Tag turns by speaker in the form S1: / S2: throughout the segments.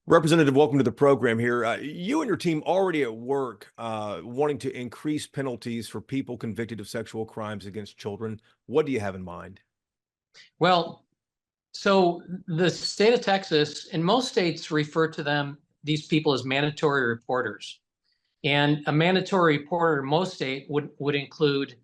S1: Representative, welcome to the program here. You and your team already at work wanting to increase penalties for people convicted of sexual crimes against children. What do you have in mind?
S2: Well, so the state of Texas, and most states refer to these people as mandatory reporters. And a mandatory reporter in most states would include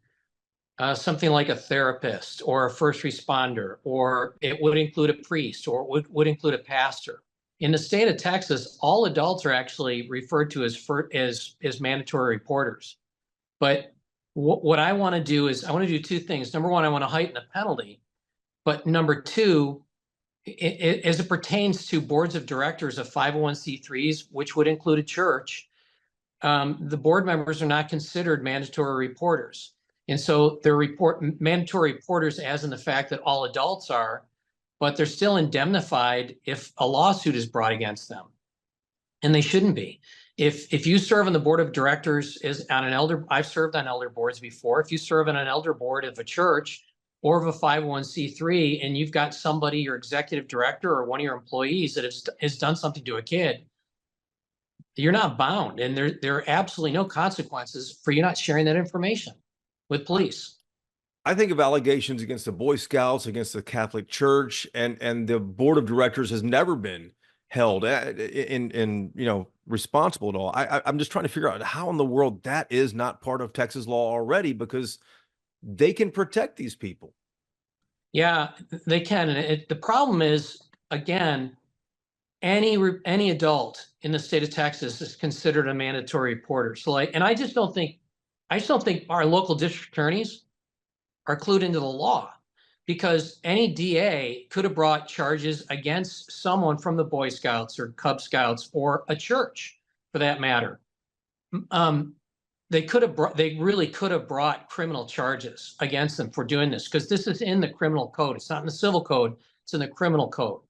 S2: something like a therapist or a first responder, or it would include a priest, or it would include a pastor. In the state of Texas, all adults are actually referred to as mandatory reporters. But what I want to do is I want to do two things. Number one, I want to heighten the penalty. But number two, as it pertains to boards of directors of 501c3s, which would include a church, the board members are not considered mandatory reporters. And so they're mandatory reporters as in the fact that all adults are, but they're still indemnified if a lawsuit is brought against them. And they shouldn't be. If you serve on the board of directors I've served on elder boards before. If you serve on an elder board of a church or of a 501c3 and you've got somebody, your executive director or one of your employees that has done something to a kid, you're not bound, and there are absolutely no consequences for you not sharing that information with police.
S1: I think of allegations against the Boy Scouts, against the Catholic Church, and the board of directors has never been held in responsible at all. I'm just trying to figure out how in the world that is not part of Texas law already, because they can protect these people.
S2: Yeah, they can. And the problem is, again, any adult in the state of Texas is considered a mandatory reporter. So I just don't think our local district attorneys are clued into the law, because any DA could have brought charges against someone from the Boy Scouts or Cub Scouts or a church for that matter. They really could have brought criminal charges against them for doing this, because this is in the criminal code. It's not in the civil code, it's in the criminal code.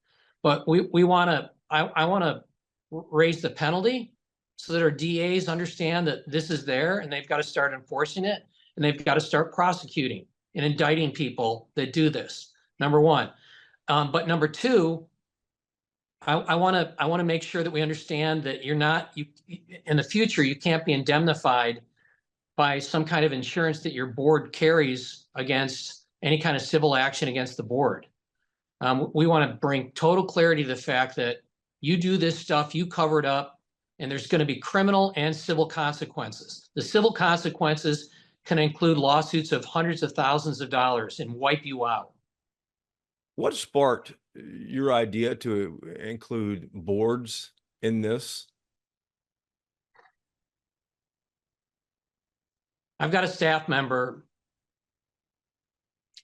S2: But I want to raise the penalty so that our DAs understand that this is there, and they've got to start enforcing it, and they've got to start prosecuting and indicting people that do this. Number one. But number two, I want to make sure that we understand that in the future, you can't be indemnified by some kind of insurance that your board carries against any kind of civil action against the board. We want to bring total clarity to the fact that you do this stuff, you cover it up, and there's going to be criminal and civil consequences. The civil consequences can include lawsuits of hundreds of thousands of dollars and wipe you out.
S1: What sparked your idea to include boards in this?
S2: I've got a staff member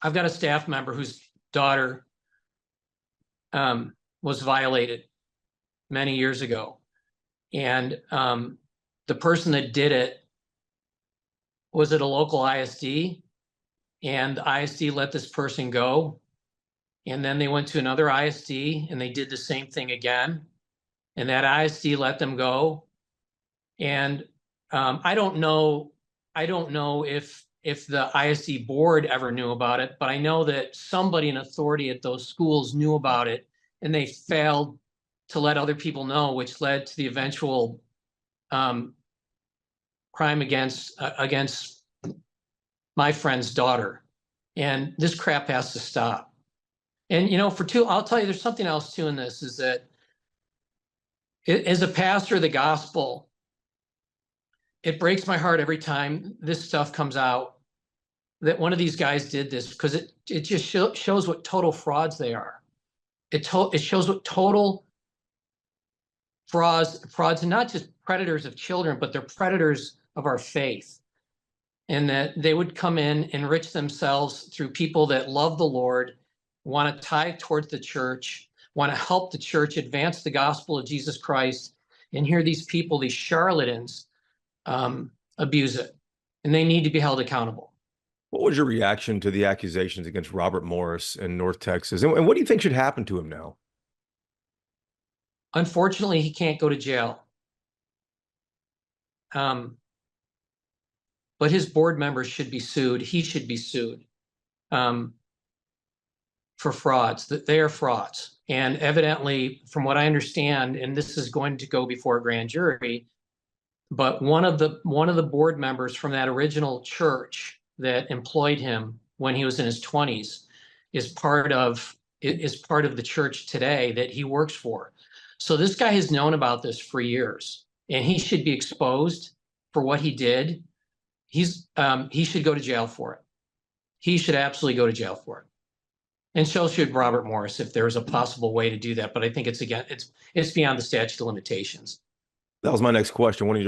S2: whose daughter was violated many years ago. And the person that did it was at a local ISD, and the ISD let this person go. And then they went to another ISD and they did the same thing again. And that ISD let them go. And I don't know if the ISD board ever knew about it, but I know that somebody in authority at those schools knew about it, and they failed to let other people know, which led to the eventual crime against my friend's daughter. And this crap has to stop. And I'll tell you, there's something else too in this, is that as a pastor of the gospel, it breaks my heart every time this stuff comes out that one of these guys did this, because it just shows what total frauds they are. It shows what total frauds, and not just predators of children, but they're predators of our faith. And that they would come in, enrich themselves through people that love the Lord, want to tithe towards the church, want to help the church advance the gospel of Jesus Christ. And here these people, these charlatans, abuse it, and they need to be held accountable.
S1: What was your reaction to the accusations against Robert Morris in North Texas? And what do you think should happen to him now?
S2: Unfortunately, he can't go to jail. But his board members should be sued. He should be sued for frauds. That they are frauds. And evidently, from what I understand, and this is going to go before a grand jury, but one of the board members from that original church that employed him when he was in his 20s is part of the church today that he works for. So this guy has known about this for years, and he should be exposed for what he did. He should go to jail for it. He should absolutely go to jail for it. And so should Robert Morris if there is a possible way to do that. But I think it's beyond the statute of limitations.
S1: That was my next question. One of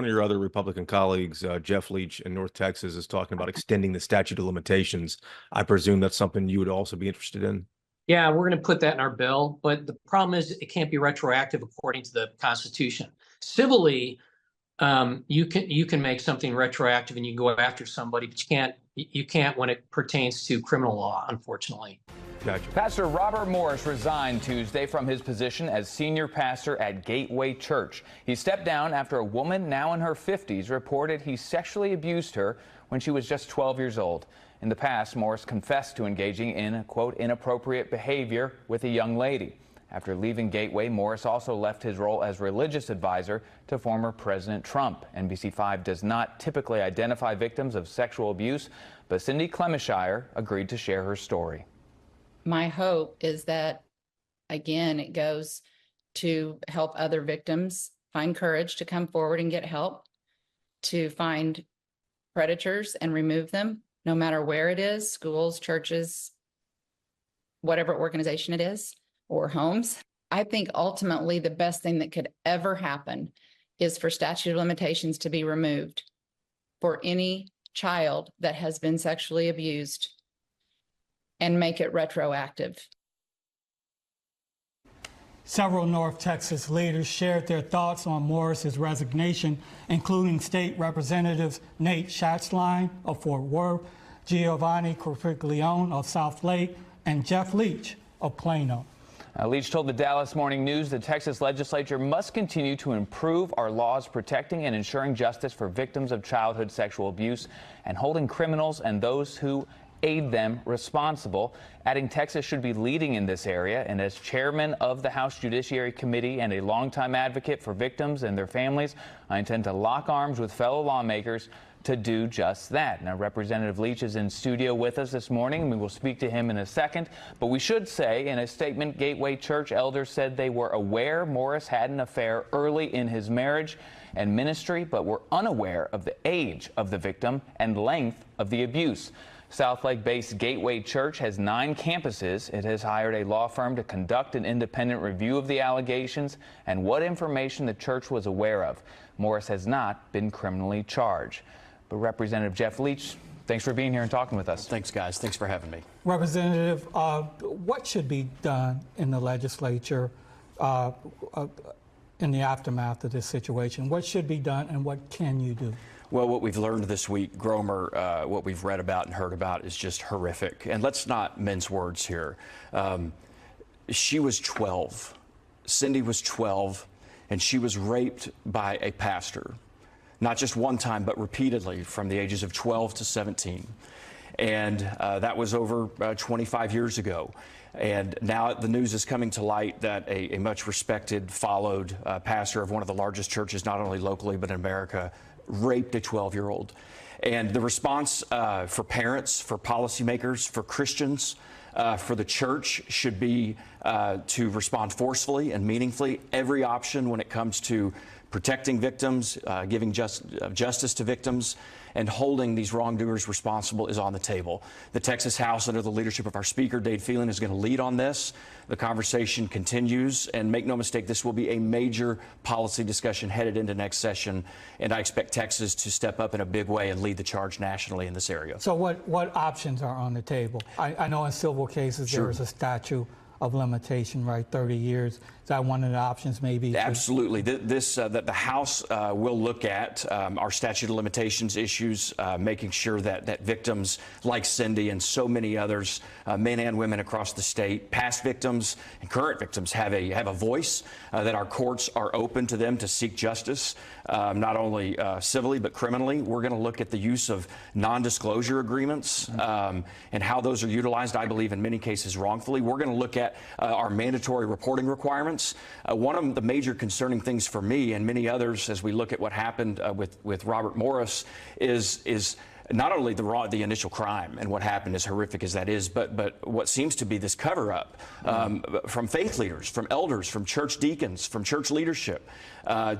S1: your other Republican colleagues, Jeff Leach in North Texas, is talking about extending the statute of limitations. I presume that's something you would also be interested in.
S2: Yeah, we're going to put that in our bill, but the problem is it can't be retroactive according to the Constitution. Civilly, you can make something retroactive and you can go after somebody, but you can't when it pertains to criminal law, unfortunately.
S1: Gotcha.
S3: Pastor Robert Morris resigned Tuesday from his position as senior pastor at Gateway Church. He stepped down after a woman now in her 50s reported he sexually abused her when she was just 12 years old. In the past, Morris confessed to engaging in, quote, inappropriate behavior with a young lady. After leaving Gateway, Morris also left his role as religious advisor to former President Trump. NBC5 does not typically identify victims of sexual abuse, but Cindy Clemishire agreed to share her story.
S4: My hope is that, again, it goes to help other victims find courage to come forward and get help, to find predators and remove them, no matter where it is, schools, churches, whatever organization it is, or homes. I think ultimately the best thing that could ever happen is for statute of limitations to be removed for any child that has been sexually abused and make it retroactive.
S5: Several North Texas leaders shared their thoughts on Morris's resignation, including State Representatives Nate Schatzline of Fort Worth, Giovanni Capriglione of South Lake, and Jeff Leach of Plano.
S3: Leach told the Dallas Morning News the Texas legislature must continue to improve our laws protecting and ensuring justice for victims of childhood sexual abuse and holding criminals and those who aid them responsible, adding Texas should be leading in this area. And as chairman of the House Judiciary Committee and a longtime advocate for victims and their families, I intend to lock arms with fellow lawmakers to do just that. Now, Representative Leach is in studio with us this morning, and we will speak to him in a second. But we should say, in a statement, Gateway Church elders said they were aware Morris had an affair early in his marriage and ministry, but were unaware of the age of the victim and length of the abuse. Southlake-based Gateway Church has 9 campuses. It has hired a law firm to conduct an independent review of the allegations and what information the church was aware of. Morris has not been criminally charged. But Representative Jeff Leach, thanks for being here and talking with us.
S6: Thanks, guys. Thanks for having me.
S5: Representative, what should be done in the legislature in the aftermath of this situation? What should be done and what can you do?
S6: Well, what we've learned this week, Gromer, what we've read about and heard about is just horrific. And let's not mince words here. She was 12. Cindy was 12, and she was raped by a pastor. Not just one time, but repeatedly from the ages of 12 to 17. And that was over 25 years ago. And now the news is coming to light that a much respected, followed pastor of one of the largest churches, not only locally, but in America, raped a 12-year-old. And the response for parents, for policymakers, for Christians, for the church should be to respond forcefully and meaningfully. Every option when it comes to protecting victims, giving justice to victims, and holding these wrongdoers responsible is on the table. The Texas House, under the leadership of our Speaker, Dade Phelan, is going to lead on this. The conversation continues, and make no mistake, this will be a major policy discussion headed into next session, and I expect Texas to step up in a big way and lead the charge nationally in this area.
S5: So what options are on the table? I know in civil cases there is a statute of limitation, right? 30 years. Is that one of the options maybe?
S6: Absolutely. That the House will look at our statute of limitations issues, making sure that victims like Cindy and so many others, men and women across the state, past victims and current victims have a voice, that our courts are open to them to seek justice, not only civilly but criminally. We're going to look at the use of non-disclosure agreements and how those are utilized, I believe, in many cases wrongfully. We're going to look at at are mandatory reporting requirements. One of the major concerning things for me and many others as we look at what happened with Robert Morris is not only the initial crime and what happened, as horrific as that is, but what seems to be this cover-up from faith leaders, from elders, from church deacons, from church leadership,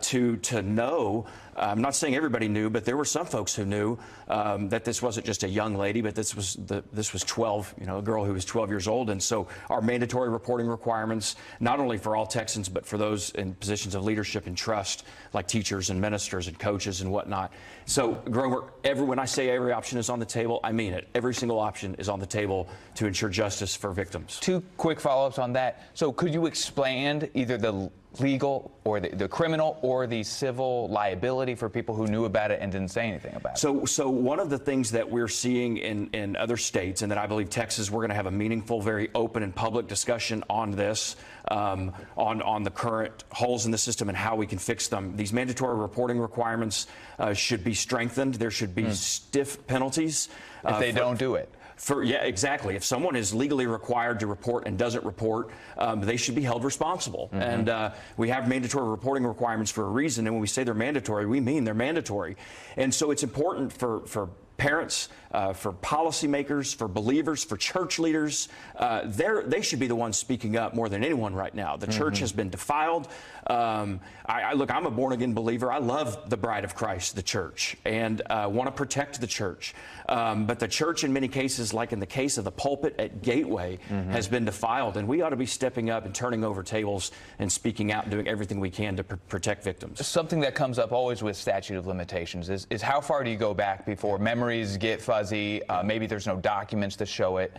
S6: to know. I'm not saying everybody knew, but there were some folks who knew that this wasn't just a young lady, but this was 12, a girl who was 12 years old. And so our mandatory reporting requirements, not only for all Texans, but for those in positions of leadership and trust, like teachers and ministers and coaches and whatnot. So, Gromer, when I say every option is on the table, I mean it. Every single option is on the table to ensure justice for victims.
S3: 2 quick follow-ups on that. So could you expand either the legal or the criminal or the civil liability for people who knew about it and didn't say anything about it?
S6: So one of the things that we're seeing in other states, and that I believe Texas, we're going to have a meaningful, very open and public discussion on this, on the current holes in the system and how we can fix them. These mandatory reporting requirements should be strengthened. There should be stiff penalties.
S3: If they don't do it.
S6: Yeah, exactly. If someone is legally required to report and doesn't report, they should be held responsible. And we have mandatory reporting requirements for a reason. And when we say they're mandatory, we mean they're mandatory. And so it's important for parents, for policymakers, for believers, for church leaders. They should be the ones speaking up more than anyone right now. The church has been defiled. Look, I'm a born-again believer. I love the bride of Christ, the church, and want to protect the church. But the church, in many cases, like in the case of the pulpit at Gateway, has been defiled. And we ought to be stepping up and turning over tables and speaking out and doing everything we can to protect victims.
S3: Something that comes up always with statute of limitations is how far do you go back before memories get fuzzy? Maybe there's no documents to show it.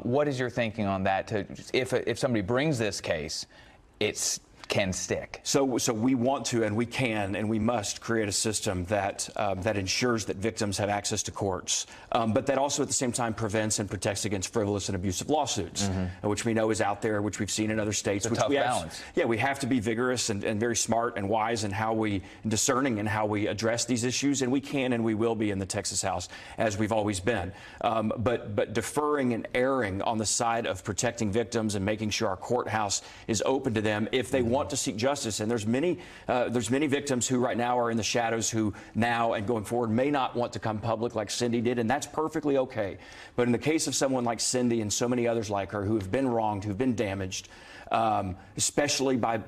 S3: What is your thinking on that? If somebody brings this case, can stick.
S6: So we want to, and we can, and we must create a system that ensures that victims have access to courts, but that also at the same time prevents and protects against frivolous and abusive lawsuits, which we know is out there, which we've seen in other states.
S3: It's a tough balance.
S6: Yeah, we have to be vigorous and very smart and wise in discerning in how we address these issues, and we can and we will be in the Texas House as we've always been. But deferring and erring on the side of protecting victims and making sure our courthouse is open to them if they want to seek justice. And there's many victims who right now are in the shadows who now and going forward may not want to come public like Cindy did, and that's perfectly okay. But in the case of someone like Cindy and so many others like her who have been wronged, who've been damaged, especially by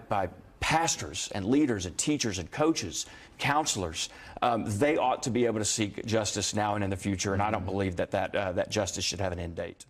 S6: pastors and leaders and teachers and coaches, counselors, they ought to be able to seek justice now and in the future. And I don't believe that justice should have an end date.